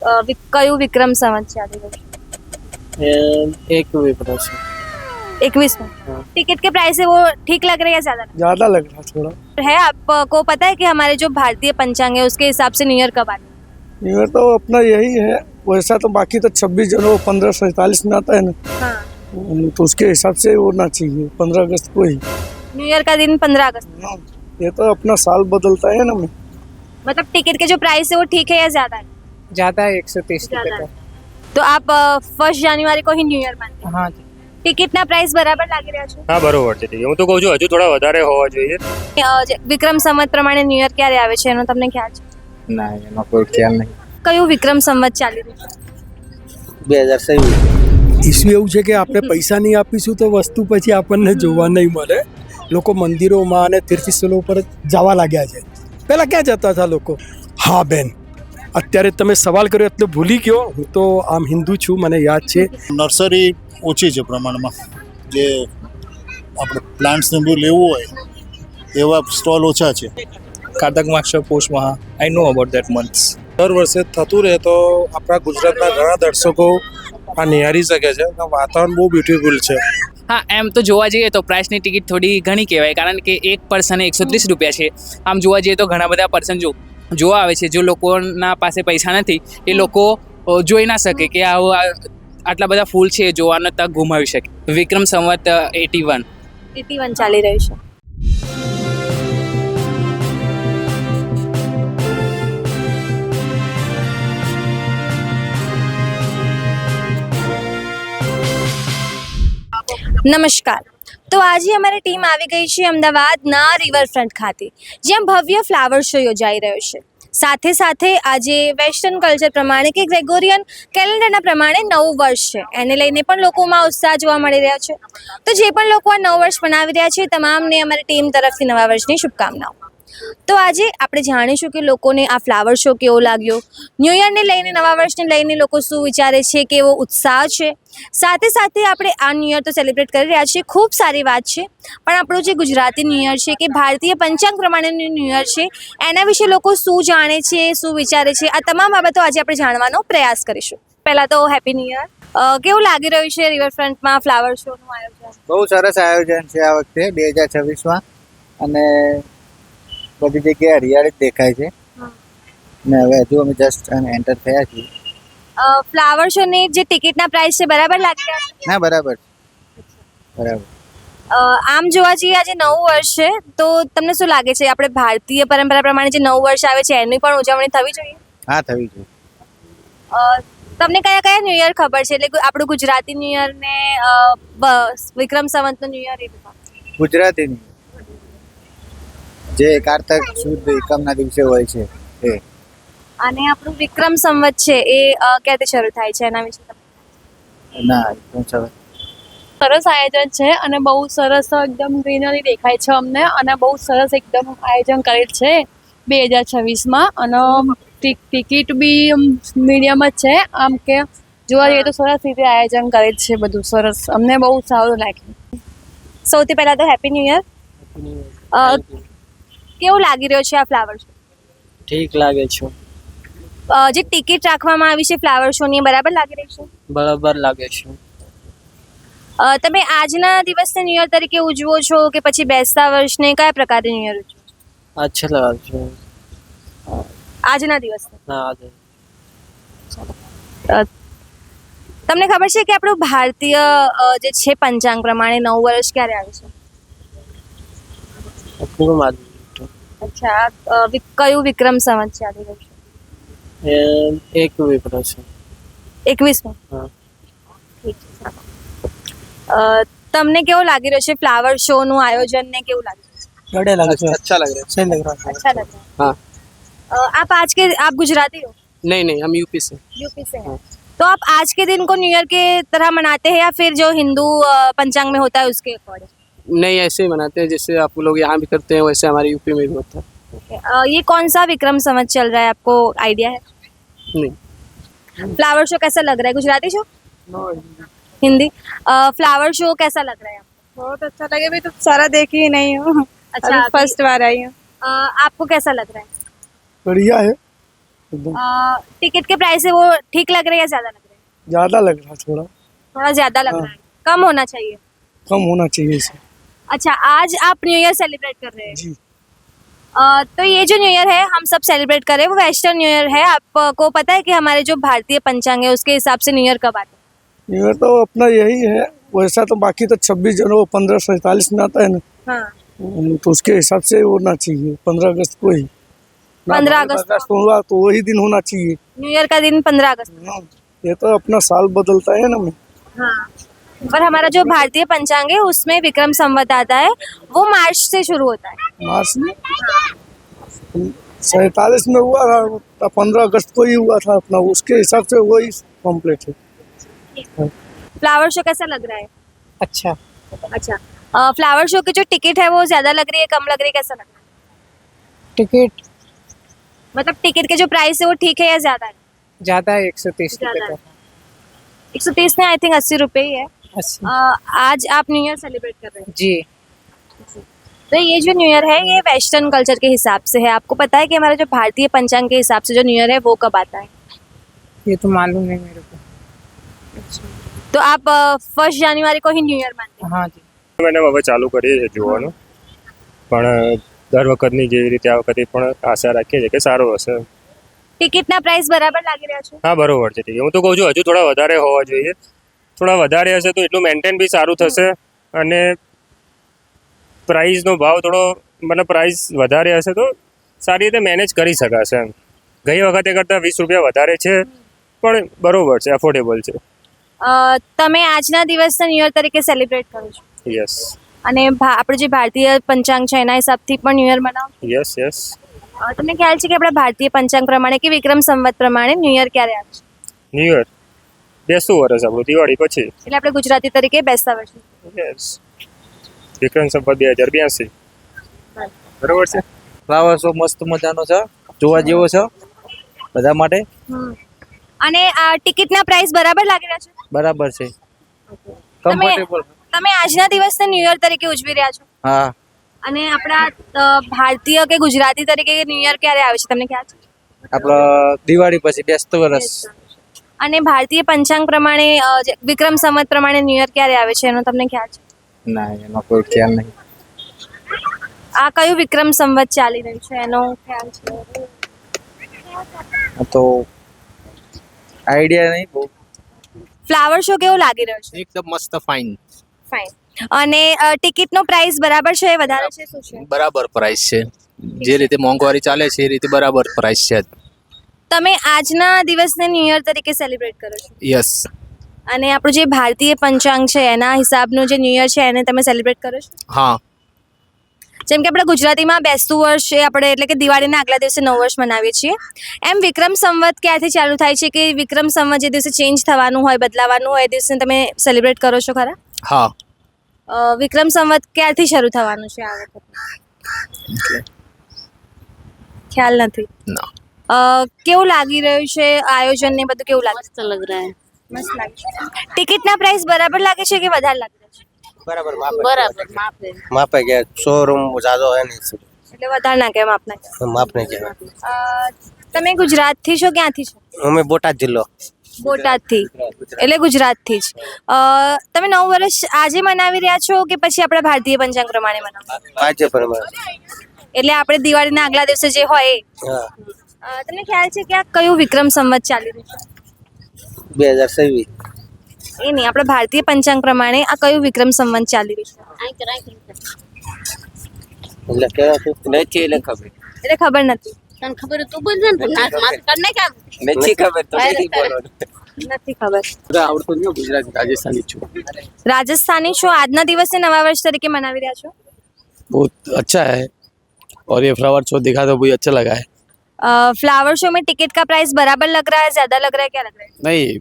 કયું વિક્રમ સંવત ચાલી રહ્યું છે? एक विप्रो से 21 में। हाँ। टिकट के प्राइस है वो ठीक लग रहा है या ज्यादा ज़्यादा लग रहा थोड़ा। है? आपको पता है कि हमारे जो भारतीय पंचांग है उसके हिसाब से न्यू ईयर कब आता है? न्यू ईयर तो अपना यही है, वैसा तो बाकी तो 26 जनवरी 1547 में आता है ना, हाँ। तो उसके हिसाब से होना चाहिए 15 अगस्त को ही। न्यू ईयर का दिन 15 अगस्त। हाँ, ये तो अपना साल बदलता है ना में। मतलब टिकट के जो प्राइस है वो ठीक है या ज्यादा है? ज़्यादा है 130 ज्यादा टिकट है। तो आप 1 જાન્યુઆરી को ही न्यू ईयर मानते हैं? हाँ जी ટિકિટના પ્રાઇસ બરાબર લાગી રહ્યા છે? હા બરોબર છે હું તો કહું છું હજુ થોડા વધારે હોવા જોઈએ. વિક્રમ સંવત પ્રમાણે ન્યુ ઈયર ક્યારે આવે છે એનો તમને ખ્યાલ છે? ના એનો કોઈ ખ્યાલ નહીં. કયું વિક્રમ સંવત ચાલી રહ્યું છે? 2027 ઇસ્યુ એવું છે કે આપણે પૈસા નહીં આપીશું તો વસ્તુ પછી આપણને જોવા નહીં મળે. લોકો મંદિરોમાં અને તીર્થસ્થળો પર જવા લાગ્યા છે. પહેલાં ક્યાં જતા હતા લોકો? હા બેન, અત્યારે તમે સવાલ કર્યો એટલે ભૂલી ગયો. હું તો આમ હિન્દુ છું, મને યાદ છે. નર્સરી ઓછી છે પ્રમાણમાં, જે આપણે પ્લાન્ટ્સને બધું લેવું હોય એવા સ્ટોલ ઓછા છે. કારતક માસ પોષ મહા આઈ નો અબાઉટ ધેટ મંથ્સ. દર વર્ષે થતું રહે તો આપણા ગુજરાતના ઘણા દર્શકો આ નિહાળી શકે છે. વાતાવરણ બહુ બ્યુટીફુલ છે. હા, એમ તો જોવા જઈએ તો પ્રાઇસની ટિકિટ થોડી ઘણી કહેવાય, કારણ કે એક પર્સને 130 રૂપિયા છે. આમ જોવા જઈએ તો ઘણા બધા પર્સન જોવા આવે છે. જો લોકોના પાસે પૈસા નથી એ લોકો જોઈ ના શકે કે આટલા બધા ફૂલ છે, જોવાનો તક ગુમાવી શકે. વિક્રમ સંવત 81 ચાલી રહ્યું છે. નમસ્કાર. તો આજે અમારી ટીમ આવી ગઈ છે અમદાવાદના રિવરફ્રન્ટ ખાતે, જ્યાં ભવ્ય ફ્લાવર શો યોજાઈ રહ્યો છે. સાથે સાથે આજે વેસ્ટર્ન કલ્ચર પ્રમાણે કે ગ્રેગોરિયન કેલેન્ડરના પ્રમાણે નવું વર્ષ છે, એને લઈને પણ લોકોમાં ઉત્સાહ જોવા મળી રહ્યો છે. તો જે પણ લોકો આ નવું વર્ષ મનાવી રહ્યા છે તમામને અમારી ટીમ તરફથી નવા વર્ષની શુભકામનાઓ. તો આજે આપણે જાણીશું કે લોકોને આ ફ્લાવર શો કેવો લાગ્યો, ન્યૂ યરને લઈને, નવા વર્ષને લઈને લોકો શું વિચારે છે, કેવો ઉત્સાહ છે. સાથે સાથે આપણે આ ન્યૂ યર તો સેલિબ્રેટ કરી રહ્યા છીએ, ખૂબ સારી વાત છે, પણ આપણું જે ગુજરાતી ન્યૂ યર છે કે ભારતીય પંચાંગ પ્રમાણેનું ન્યૂ યર છે એના વિશે લોકો શું જાણે છે, શું વિચારે છે, આ તમામ બાબતો આજે આપણે જાણવાનો પ્રયાસ કરીશું. પહેલાં તો હેપી ન્યૂ યર. કેવું લાગી રહ્યું છે રિવરફ્રન્ટમાં ફ્લાવર શોનું આયોજન? બહુ સરસ આયોજન છે આ વખતે 2026માં, અને બધી જગ્યાએ હરિયાળી જ દેખાય છે. ને હવે હજુ અમે જસ્ટ એન્ટર થયા છીએ. ફ્લાવર શોની જે ટિકિટના પ્રાઇસ છે બરાબર લાગી રહ્યા છે? ના બરાબર બરાબર. આમ જોવા જઈએ આજે નવું વર્ષ છે તો તમને શું લાગે છે આપણે ભારતીય પરંપરા પ્રમાણે જે નવું વર્ષ આવે છે એની પણ ઉજવણી થવી જોઈએ? હા થવી જોઈએ. તમને કયા કયા ન્યૂ યર ખબર છે? એટલે આપણું ગુજરાતી ન્યૂ યર ને વિક્રમ સંવતનું ન્યૂ યર, એ બધા ગુજરાતીની જે કારતક શુદ્ધ એકમના દિવસે હોય છે એ. અને આપણું વિક્રમ સંવત છે એ ક્યાંથી શરૂ થાય છે એના વિશે? ના એકદમ સરસ. સરસ આયોજન છે અને બહુ સરસ એકદમ ગ્રીનરી દેખાય છે અમને, અને બહુ સરસ એકદમ આયોજન કરેલ છે 2026માં. અને ટિકિટ બી મીડિયમ જ છે, આમ કે જોવા જઈએ તો સરસ રીતે આયોજન કરેલ છે, બધું સરસ, અમને બહુ સારું લાગ્યું. સૌથી પહેલા તો હેપી ન્યૂ યર. કેવું લાગી રહ્યો છે આ ફ્લાવર શો? ઠીક લાગે છે. જે ટિકિટ રાખવામાં આવી છે ફ્લાવર શોની બરાબર લાગી રહી છે? બરાબર લાગે છે. તમે આજના દિવસને ન્યૂ યર તરીકે ઉજવો છો કે પછી બેસતા વર્ષને કયા પ્રકારે ન્યૂ યર ઉજવો છો? અચ્છા લાગે છે. આજના દિવસને. ના આજે તમને ખબર છે કે આપણું ભારતીય જે છે પંચાંગ પ્રમાણે નવું વર્ષ ક્યારે આવે છે? અચ્છા, કયું વિક્રમ સંવત ચાલી રહ્યું છે? એક વિપ્રો છે 21માં. હા. તમને કેવું લાગી રહ્યું છે ફ્લાવર શો નું આયોજન ને કેવું લાગે છે? बड़े लग रहे हैं, अच्छा लग रहा है. सही लग रहा है। अच्छा लग रहा है. हाँ. आप गुजराती हो? नहीं नहीं, हम यूपी से. यूपी से हैं. तो आप आज के दिन को न्यू ईयर के तरह मनाते हैं या फिर जो हिंदू पंचांग में होता है उसके अकॉर्डिंग? नहीं, ऐसे ही मनाते हैं जैसे आप लोग यहाँ भी करते हैं, वैसे हमारे यूपी में भी होता है. ये कौन सा विक्रम संवत चल रहा है, आपको आइडिया है? नहीं. फ्लावर शो कैसा लग रहा है? Gujarati show? Hindi. Flower show कैसा लग रहा है आपको? बहुत अच्छा लगे, मैं तो सारा देखी ही नहीं हूँ, अच्छा, फर्स्ट बार आई हूँ. आपको कैसा लग रहा है? बढ़िया है। एकदम टिकट के प्राइस है वो ठीक लग रहे हैं या ज़्यादा लग रहे हैं? ज़्यादा लग रहा है, थोड़ा ज़्यादा लग हाँ। रहा है, कम होना चाहिए। कम होना चाहिए इसे। अच्छा, आज आप न्यू ईयर सेलिब्रेट कर रहे हैं। जी तो ये जो न्यू ईयर है हम सब सेलिब्रेट कर रहे हैं वो वेस्टर्न न्यू ईयर है। आपको पता है कि हमारे जो भारतीय पंचांग है उसके हिसाब से न्यू ईयर कब आता है? न्यू ईयर तो अपना यही है, वैसा तो बाकी तो 26 जनवरी 1547 में आता है ना, हाँ, तो उसके हिसाब से होना चाहिए 15 अगस्त को ही। 15 अगस्त को। हुआ तो वही दिन होना चाहिए। न्यू ईयर का दिन 15 अगस्त। हाँ, ये तो अपना साल बदलता है ना में। हाँ, पर हमारा जो भारतीय पंचांग है उसमें विक्रम संवत आता है, वो मार्च से शुरू होता है। मार्च में 47 में हुआ था, 15 अगस्त को ही हुआ था अपना, उसके हिसाब से वही कम्प्लीट है। फ्लावर शो कैसा लग रहा है? अच्छा अच्छा, फ्लावर शो की जो टिकट है वो ज्यादा लग रही है, कम लग रही है, कैसा लग रहा है? टिकट मतलब टिकट के जो प्राइस है वो ठीक है या ज्यादा है? ज़्यादा है 130 ज्यादा रुपये है। 130 में आई थिंक 80 रुपये ही है। का। अस्सी। आज आप न्यू ईयर सेलिब्रेट कर रहे हैं, जी तो ये जो न्यू ईयर है ये वेस्टर्न कल्चर के हिसाब से है। आपको पता है कि हमारा जो भारतीय पंचांग के हिसाब से जो न्यू ईयर है वो कब आता है? ये तो मालूम नहीं मेरे को। तो आप 1 जनवरी को ही न्यू ईयर मानते हैं? हाँ जी મને હવે ચાલુ કરીએ છીએ જોવાનું, પણ દર વખતની જેવી રીતે આ વખતે પણ આશા રાખીએ છીએ કે સારું હશે. ટિકિટના પ્રાઇસ બરાબર લાગી રહ્યા છે? હા બરોબર છે, ઠીક છે. હું તો કહું છું હજુ થોડા વધારે હોવા જોઈએ. થોડા વધારે હશે તો એટલું મેન્ટેન બી સારું થશે અને પ્રાઇસનો ભાવ થોડો મને પ્રાઇસ વધારે હશે તો સારી રીતે મેનેજ કરી શકાશે એમ. ગઈ વખતે કરતાં 20 રૂપિયા વધારે છે પણ બરોબર છે, અફોર્ડેબલ છે. તમે આજના દિવસને ન્યુ ઈયર તરીકે સેલિબ્રેટ કરો છો યસ અને આપણે જે ભારતીય પંચાંગ છે એના હિસાબથી પણ ન્યુ ઈયર મનાવો છો? Yes yes. તમને ખ્યાલ છે કે આપણા ભારતીય પંચાંગ પ્રમાણે કે વિક્રમ સંવત પ્રમાણે ન્યુ ઈયર ક્યારે આવે છે? ન્યૂ યર બેસતું વર્ષ આપણું દિવાળી પછી. એટલે આપણે ગુજરાતી તરીકે બેસતા વર્ષ. યસ, વિક્રમ સંવત 2082. બરોબર છે. ફ્લાવર શો મસ્ત મજાનો છે, જોવા જેવો છે બધા માટે. અને આ ટિકિટના પ્રાઇસ બરાબર લાગી રહ્યા છે? બરાબર છે, તમે કમ્ફર્ટેબલ. તમે આજના દિવસને ન્યુ ઈયર તરીકે ઉજવી રહ્યા છો હા, અને આપણા ભારતીય કે ગુજરાતી તરીકે ન્યુ ઈયર ક્યારે આવે છે તમને ખ્યાલ છે? આપણા દિવાળી પછી બેસતું વર્ષ. અને ભારતીય પંચાંગ પ્રમાણે જે વિક્રમ સંવત પ્રમાણે ન્યુ ઈયર ક્યારે આવે છે એનો તમને ખ્યાલ છે? ના, એનો કોઈ ખ્યાલ નહીં. આ કયું વિક્રમ સંવત ચાલી રહ્યું છે એનો ખ્યાલ છે? તો આઈડિયા નહીં બહુ. ફ્લાવર શો કેવો લાગી રહ્યો છે? એકદમ મસ્ત ફાઇન. ફાઇન. અને ટિકિટનો પ્રાઇસ બરાબર છે, વધારે છે, શું છે? બરાબર પ્રાઇસ છે, જે રીતે મોંઘવારી ચાલે છે એ રીતે બરાબર પ્રાઇસ છે. તમે આજના દિવસને ન્યુ ઈયર તરીકે સેલિબ્રેટ કરો છો યસ. અને આપણું જે ભારતીય પંચાંગ છે એના હિસાબનું જે ન્યુ ઈયર છે એને તમે સેલિબ્રેટ કરો છો? હા, જેમ કે આપણે ગુજરાતીમાં બેસતું વર્ષ છે આપણે એટલે કે દિવાળીના આગલા દિવસે નવ વર્ષ મનાવીએ છીએ, એમ વિક્રમ સંવત ક્યારથી ચાલુ થાય છે કે વિક્રમ સંવત જે દિવસે ચેન્જ થવાનું હોય, બદલાવાનું હોય એ દિવસે તમે સેલિબ્રેટ કરો છો ખરા? હા. વિક્રમ સંવત ક્યારથી શરૂ થવાનું છે આ વખતે? ખ્યાલ નથી. ના. કેવું લાગી રહ્યું છે આયોજન ને બધું? કેવું લાગે? मस्त लग रहा है. મસ્ત લાગે છે. ટિકિટના પ્રાઇસ બરાબર લાગે છે કે વધારે લાગે છે? બરાબર बराबर माप है. માપે કે શોરૂમ જાજો હે નહીં, એટલે વધારે ના કહેવાય, માપ ના કહેવાય. માપ નહીં કહેવાય. તમે ગુજરાતથી છો? ક્યાંથી છો? અમે બોટાદ જિલ્લો. બોટાદથી, એટલે ગુજરાતથી જ. તમે 9 વર્ષ આજે મનાવી રહ્યા છો કે પછી આપણા ભારતીય પંચાંગ પ્રમાણે મનાવો? આજે પણ એટલે આપણે દિવાળીના આગલા દિવસે જે હોય એ. હા, તમને ખ્યાલ છે કે આ કયું વિક્રમ સંવત ચાલી રહ્યું છે? 2026. એ નહીં, આપણે ભારતીય પંચાંગ પ્રમાણે આ કયું વિક્રમ સંવત ચાલી રહ્યું છે? એટલે કેવા છું નથી એટલે ખબર એટલે ખબર નથી. तन खबर तो बोल जन नाच मात करने का નથી ખબર તો નથી બોલવાનું. નથી ખબર. આવડતું નહીં, ગુજરાતી રાજસ્થાની છું. રાજસ્થાની છો, આજના દિવસે નવા વર્ષ તરીકે મનાવી રહ્યા છો? बहुत अच्छा है और ये फ्लावर शो दिखा तो बहुत अच्छा लगा है. फ्लावर शो में टिकट का प्राइस बराबर लग रहा है, ज्यादा लग रहा है, क्या लग रहा है? नहीं,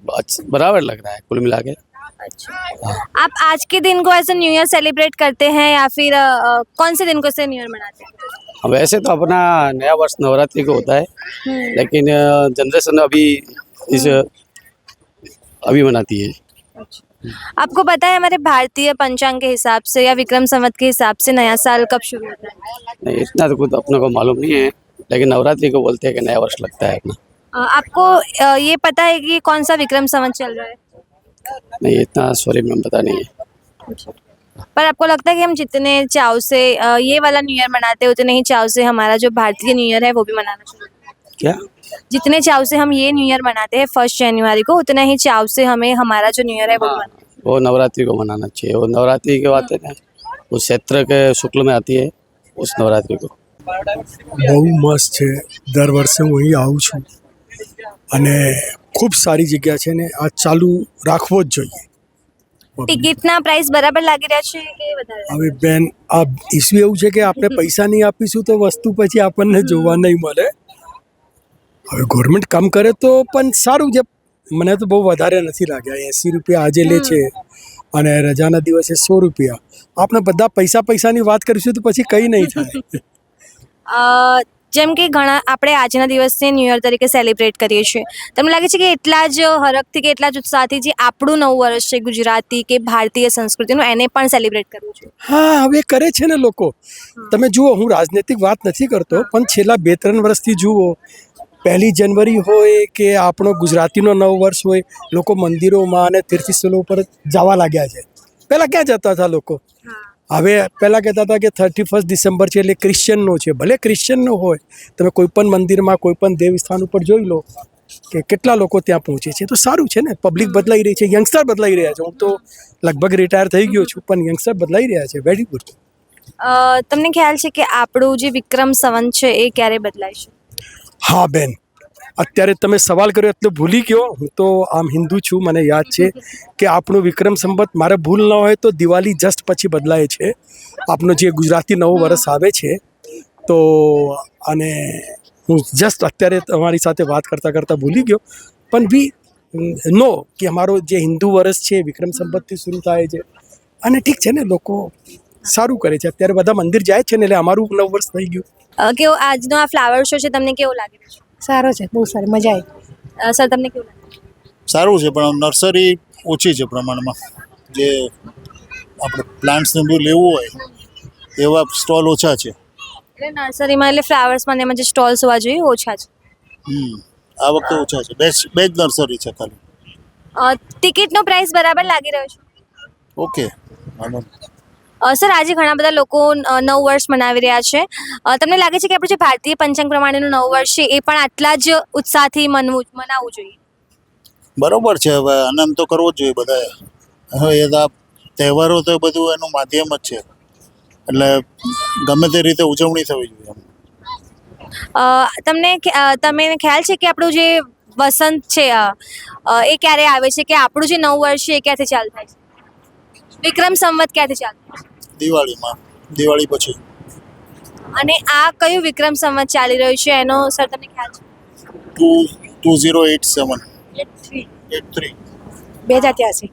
बराबर लग रहा है कुल मिला के. अच्छा, आप आज के दिन को ऐसे न्यू ईयर सेलिब्रेट करते हैं या फिर कौन से दिन को से न्यू ईयर मनाते हैं? वैसे तो अपना नया वर्ष नवरात्रि को होता है, लेकिन जनरेशन अभी मनाती है. आपको पता है हमारे भारतीय पंचांग के हिसाब से या विक्रम संवत के हिसाब से नया साल कब शुरू होता है? नहीं, इतना तो कुछ अपने को मालूम नहीं है, लेकिन नवरात्रि को बोलते हैं कि नया वर्ष लगता है अपना. आपको ये पता है कि कौन सा विक्रम संवत चल रहा है? नहीं इतना सॉरी मैम पता नहीं है। पर आपको लगता है कि हम जितने चाव से ये वाला न्यू ईयर मनाते हैं उतने ही चाव से हमारा जो भारतीय न्यू ईयर है वो भी मनाना चाहिए? क्या? जितने चाव से हम ये न्यू ईयर मनाते हैं 1 जनवरी को, उतना ही चाव से हमें हमारा जो न्यू ईयर है वो भी मनाना चाहिए। वो नवरात्रि को मनाना चाहिए। वो नवरात्रि की बात है ना, वो चैत्र के शुक्ल में आती है उस नवरात्रि को। બહુ મસ્ત છે. દર વર્ષે હું અહીં આવું છું અને ખૂબ સારી જગ્યા છે ને આ ચાલુ રાખવો જ જોઈએ. ટિકિટના પ્રાઇસ બરાબર લાગી રહ્યા છે કે વધારે? હવે બેન આ ઇસ્યુ એવું છે કે આપણે પૈસા નહીં આપીશું તો વસ્તુ પછી આપણને જોવા નહીં મળે. હવે ગવર્મેન્ટ કામ કરે તો પણ સારું છે. મને તો બહુ વધારે નથી લાગ્યા. 80 રૂપિયા આજે લે છે અને રજાના દિવસે 100 રૂપિયા. આપણે બધા પૈસાની વાત કરીશું તો પછી કંઈ નહીં થાય. જેમ કે ઘણા આપણે આજના દિવસને ન્યૂ યર તરીકે સેલિબ્રેટ કરીએ છીએ, તમને લાગે છે કે એટલા જ હરખથી કે એટલા જ ઉત્સાહથી જે આપણું નવું વર્ષ છે ગુજરાતી કે ભારતીય સંસ્કૃતિનું એને પણ સેલિબ્રેટ કરવું જોઈએ? હા, હવે કરે છે ને લોકો. તમે જુઓ, હું રાજનૈતિક વાત નથી કરતો પણ છેલ્લા 2-3 વર્ષથી જુઓ, 1 જનવરી હોય કે આપણો ગુજરાતીનો નવ વર્ષ હોય, લોકો મંદિરોમાં અને તીર્થસ્થળો પર જવા લાગ્યા છે. પહેલાં ક્યાં જતા હતા લોકો? હવે પહેલાં કહેતા હતા કે 31 ડિસેમ્બર છે એટલે ક્રિશ્ચનનો છે. ભલે ક્રિશ્ચનનો હોય, તમે કોઈ પણ મંદિરમાં કોઈ પણ દેવસ્થાન ઉપર જોઈ લો કે કેટલા લોકો ત્યાં પહોંચે છે. તો સારું છે ને, પબ્લિક બદલાઈ રહી છે, યંગસ્ટર બદલાઈ રહ્યા છે. હું તો લગભગ રિટાયર થઈ ગયો છું પણ યંગસ્ટર બદલાઈ રહ્યા છે. Very good. તમને ખ્યાલ છે કે આપણું જે વિક્રમ સંવત છે એ ક્યારે બદલાય છે? હા બેન, અત્યારે તમે સવાલ કર્યો એટલે ભૂલી ગયો. હું તો આમ હિન્દુ છું, મને યાદ છે કે આપણું વિક્રમ સંવત, મારે ભૂલ ન હોય તો દિવાળી જસ્ટ પછી બદલાય છે. આપણો જે ગુજરાતી નવું વર્ષ આવે છે તો, અને હું જસ્ટ અત્યારે તમારી સાથે વાત કરતાં કરતાં ભૂલી ગયો. પણ બી નો કે અમારો જે હિન્દુ વર્ષ છે વિક્રમ સંવતથી શરૂ થાય છે અને ઠીક છે ને, લોકો સારું કરે છે. અત્યારે બધા મંદિર જાય છે ને એટલે અમારું નવું વર્ષ થઈ ગયું. કેવો આજનો આ ફ્લાવર શો છે તમને કેવો લાગે છે? સારો છે, બહુ સારી મજા આવી. સર તમને કેવું લાગે? સારું છે પણ નર્સરી ઓછી છે પ્રમાણમાં. જે આપણે પ્લાન્ટ્સને બધું લેવું હોય એવા સ્ટોલ ઓછા છે. એટલે નર્સરીમાં એટલે ફ્લાવર્સમાં ને એમાં જે સ્ટોલ્સ હોવા જોઈએ ઓછા છે. આ વખતે ઓછા છે. બે જ નર્સરી છે ખાલી. ટિકિટનો પ્રાઇસ બરાબર લાગી રહ્યો છે? ઓકે. સર આજે ઘણા બધા લોકો નવું વર્ષ મનાવી રહ્યા છે. તમને લાગે છે કે આપણું જે ભારતીય પંચાંગ પ્રમાણેનું નવું વર્ષ છે એ પણ આટલા જ ઉત્સાહથી મનાવવું જોઈએ? બરોબર છે. હવે આનંદ તો કરવો જ જોઈએ બધાએ. હવે એ તો તહેવારો તો બધું એનું માધ્યમ જ છે એટલે ગમે તે રીતે ઉજવણી થવી જોઈએ. તમને ખ્યાલ છે કે આપણું જે વસંત છે એ ક્યારે આવે છે, કે આપણું જે નવું વર્ષ છે એ ક્યાંથી ચાલુ થાય છે? વિક્રમ સંવત ક્યાંથી ચાલુ થાય છે? દિવાળી પછી. અને આ કયું વિક્રમ સંવત ચાલી રહ્યું છે એનો સર તમને ખ્યાલ છે? 2087. 83. 2083.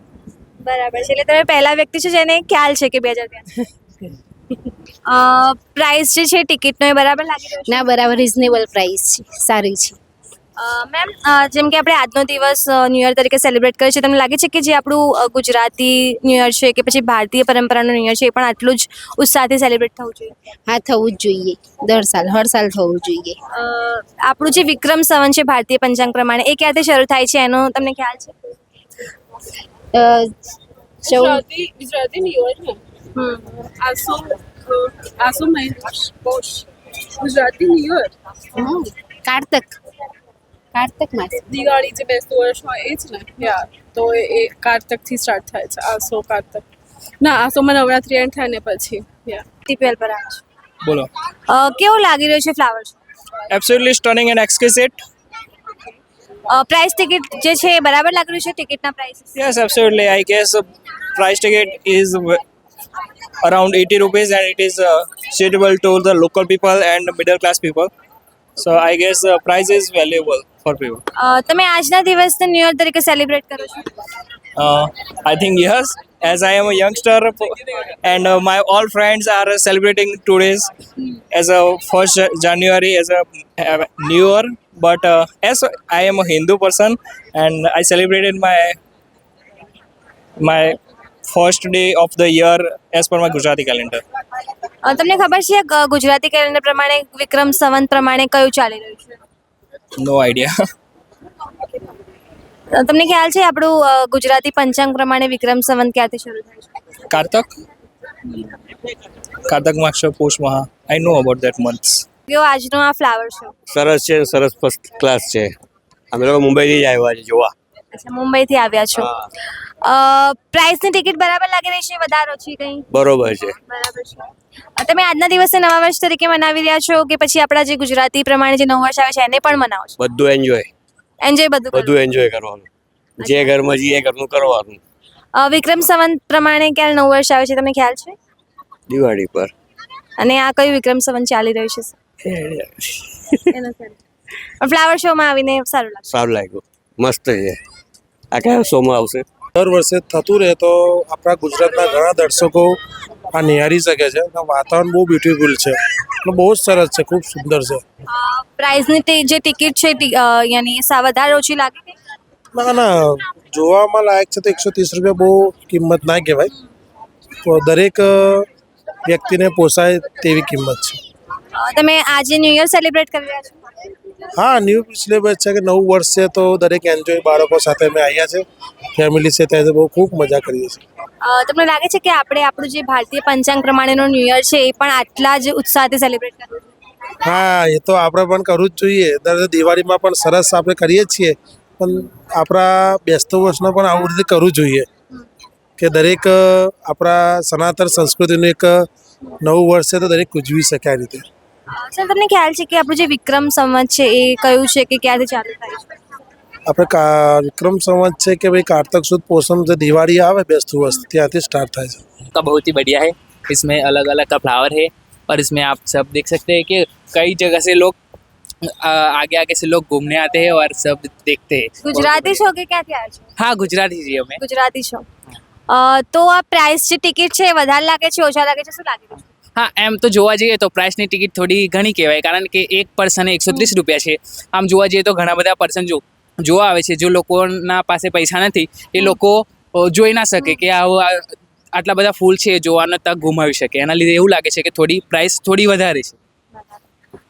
બરાબર છે. એટલે તમે પહેલા વ્યક્તિ છો જેને ખ્યાલ છે કે 2083. પ્રાઇસ જે છે ટિકિટનો એ બરાબર લાગી રહ્યો છે? ના, બરાબર રિઝનેબલ પ્રાઇસ છે, સારી છે. મેમ, જેમ કે આપણે આજનો દિવસ ન્યૂ યર તરીકે સેલિબ્રેટ કરીએ છીએ, તમને લાગે છે કે જે આપણું ગુજરાતી ન્યૂ યર છે કે પછી ભારતીય પરંપરાનું ન્યૂ યર છે એ પણ આટલું જ ઉત્સાહથી સેલિબ્રેટ થવું જોઈએ? હા, થવું જ જોઈએ. હર સાલ થવું જોઈએ. આપણું જે વિક્રમ સંવત છે ભારતીય પંચાંગ પ્રમાણે એ ક્યાંથી શરૂ થાય છે એનો તમને ખ્યાલ છે? ગુજરાતી ન્યૂ યર ને આસો ગુજરાતી ન્યૂ યર કારતક માસ. દિવાળી જે બેસતું વર્ષ હોય એ જ ને, યાર. તો એ કારતકથી સ્ટાર્ટ થાય છે. આસો કારતક ના, આસોમાં નવરાત્રી એન્ડ થાય ને પછી ટીપીએલ પર આવે છે. બોલો. કેવું લાગી રહ્યું છે flower show? Absolutely stunning and exquisite. Price ticket જે છે એ બરાબર લાગી રહ્યું છે? ટિકિટના price? Yes, absolutely. I guess price ticket is around 80 rupees and it is suitable to the local people and middle class people. So I guess the price is valuable for people. તમે આજના દિવસને new year તરીકે celebrate કરો છો? I think yes, as I am a youngster and my all friends are celebrating today's as a 1st January as a New Year. But as I am a Hindu person and I celebrated my first day of the year as per my Gujarati calendar. તમને ખબર છે Gujarati calendar પ્રમાણે વિક્રમ સંવત પ્રમાણે કયું ચાલી રહ્યું છે? No idea. તમને ખ્યાલ છે આપણું ગુજરાતી પંચાંગ પ્રમાણે વિક્રમ સંવત ક્યાંથી શરૂ થાય છે? કારતક માસ પોષ મહા આઈ નો અબાઉટ ધેટ મંથ્સ. કયો આજનો આ ફ્લાવર શો? સરસ છે, સરસ ફર્સ્ટ ક્લાસ છે. અમે લોકો મુંબઈથી જ આવ્યા છે જોવા. અચ્છા, મુંબઈથી આવ્યા છો. પ્રાઇસની ટિકિટ બરાબર લાગી રહી છે, વધારે ઓછી કંઈ? બરોબર છે. બરાબર છે. તમે આજના દિવસે નવા વર્ષ તરીકે મનાવી રહ્યા છો કે પછી આપણા જે ગુજરાતી પ્રમાણે જે નવું વર્ષ આવે છે એને પણ મનાવો છો? બધું એન્જોય બધું એન્જોય કરવાનું. જે ઘરમાં જઈએ ઘરનું કરવાનું. વિક્રમ સંવત પ્રમાણે ક્યારે નવું વર્ષ આવે છે તમને ખ્યાલ છે? દિવાળી પર. અને આ કયું વિક્રમ સંવત ચાલી રહ્યું છે? ફ્લાવર શોમાં આવીને સારું લાગે? સારું લાગ્યું, મસ્ત છે. આ કયા શોમાં આવશે? દર વર્ષે થતું રહે તો આપણા ગુજરાતના ઘણા દર્શકો આ નિહાળી શકે છે. અને વાતાવરણ બહુ બ્યુટીફુલ છે અને બહુ જ સરસ છે, ખૂબ સુંદર છે. પ્રાઇસની જે ટિકિટ છે યાની વધારે ઓછી લાગે? ના, જોવામાં લાયક છે તો 130 રૂપિયા બહુ કિંમત ના કહેવાય. તો દરેક વ્યક્તિને પોસાય તેવી કિંમત છે. તમે આજે ન્યૂ યર સેલિબ્રેટ કરી રહ્યા છો? હા, ન્યૂ સિલેબસ છે કે નવું વર્ષ છે તો દરેક એન્જોય બાળકો સાથે અમે આવ્યા છે, ફેમિલી છે ત્યાં બહુ ખૂબ મજા કરીએ છીએ. તમને લાગે છે કે આપણે આપણું જે ભારતીય પંચાંગ પ્રમાણેનો ન્યૂ યર છે એ પણ આટલા જ ઉત્સાહથી સેલિબ્રેટ કરવું? હા, એ તો આપણે પણ કરવું જ જોઈએ. દર દિવાળીમાં પણ સરસ આપણે કરીએ જ છીએ, પણ આપણા બેસતું વર્ષનો પણ આવું રીતે કરવું જોઈએ કે દરેક આપણા સનાતન સંસ્કૃતિનું એક નવું વર્ષ છે તો દરેક ઉજવી શકે આ રીતે. સર, તમને ખ્યાલ છે કે આપણું જે વિક્રમ સંવત છે એ કયું છે કે ક્યાંથી ચાલુ થાય છે? આપણે વિક્રમ સંવત છે કે ભાઈ કારतक सुद पोषम जो दिवाળી આવે બેસતું વર્ષ ત્યાંથી સ્ટાર્ટ થાય છે. का बहुत ही बढ़िया है. इसमें अलग अलग का फ्लावर है और इसमें आप सब देख सकते हैं कि कई जगह से लोग आगे आगे से लोग घूमने आते हैं और सब देखते हैं. ગુજરાતી છો કે ક્યાંથી આવ્યા છો? हाँ, गुजराती जी हमें. ગુજરાતી છો. તો આ પ્રાઇસ જે ટિકિટ છે એ વધારે લાગે છે, ઓછા લાગે છે, શું લાગે છે? હા, એમ તો જોવા જઈએ તો પ્રાઇસની ટિકિટ થોડી ઘણી કહેવાય, કારણ કે એક પર્સને 130 રૂપિયા છે. આમ જોવા જઈએ તો ઘણા બધા પર્સન જોવા આવે છે. જો લોકોના પાસે પૈસા નથી એ લોકો જોઈ ના શકે કે આટલા બધા ફૂલ છે જોવાનો તક ગુમાવી શકે. એના લીધે એવું લાગે છે કે થોડી પ્રાઇસ થોડી વધારે છે.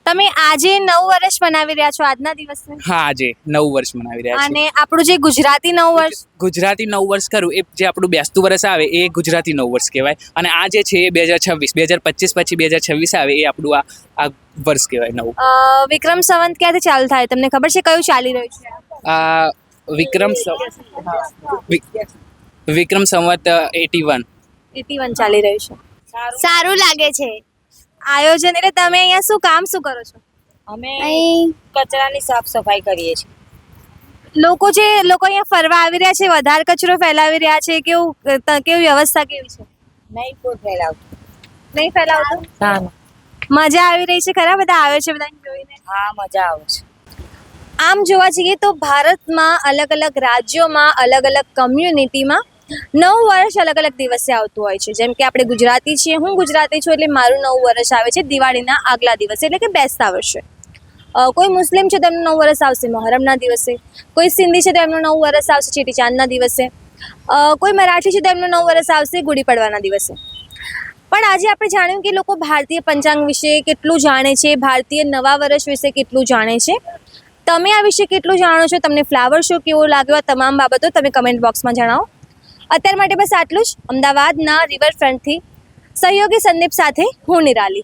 તમે આજે નવું વર્ષ મનાવી રહ્યા છો આજના દિવસે? હા, આજે નવું વર્ષ મનાવી રહ્યા છે. અને આપણું જે ગુજરાતી નવું વર્ષ ગુજરાતી નવું વર્ષ ખરું એ જે આપણું બેસતું વર્ષ આવે એ ગુજરાતી નવું વર્ષ કહેવાય. અને આ જે છે એ 2026 2025 પછી 2026 આવે એ આપણું આ વર્ષ કહેવાય નવું. વિક્રમ સંવત ક્યાંથી ચાલુ થાય તમને ખબર છે? કયું ચાલી રહ્યું છે? વિક્રમ સંવત 81 ચાલી રહ્યું છે. સારું લાગે છે આયોજન. એટલે તમે અહીંયા શું કામ શું કરો છો? અમે કચરાની સાફ સફાઈ કરીએ છીએ. લોકો અહીંયા ફરવા આવી રહ્યા છે, વધારે કચરો ફેલાવી રહ્યા છે, કેવી વ્યવસ્થા કેવી છે? નહીં કોઈ ફેલાવતું. નહીં ફેલાવતું? ના. મજા આવી રહી છે ખરા? બધા આવે છે બધાને જોઈને? હા, મજા આવે છે. આમ જોવા જઈએ તો ભારતમાં અલગ અલગ રાજ્યોમાં અલગ અલગ કમ્યુનિટીમાં નવું વર્ષ અલગ અલગ દિવસે આવતું હોય છે. જેમ કે આપણે ગુજરાતી છીએ, હું ગુજરાતી છું એટલે મારું નવું વર્ષ આવે છે દિવાળીના આગલા દિવસે એટલે કે બેસતા વર્ષે. કોઈ મુસ્લિમ છે તો એમનું નવું વર્ષ આવશે મહોરમના દિવસે. કોઈ સિંધી છે તો એમનું નવું વર્ષ આવશે ચેટીચાંદના દિવસે. કોઈ મરાઠી છે તો એમનું નવું વર્ષ આવશે ગુડી પડવાના દિવસે. પણ આજે આપણે જાણ્યું કે લોકો ભારતીય પંચાંગ વિશે કેટલું જાણે છે, ભારતીય નવા વર્ષ વિશે કેટલું જાણે છે. તમે આ વિશે કેટલું જાણો છો? તમને ફ્લાવર શો કેવો લાગ્યો? આ તમામ બાબતો તમે કમેન્ટ બોક્સમાં જણાવો. અત્યાર માટે બસ આટલું જ. અમદાવાદના રિવરફ્રન્ટથી સહયોગી સંદીપ સાથે હું નિરાલી.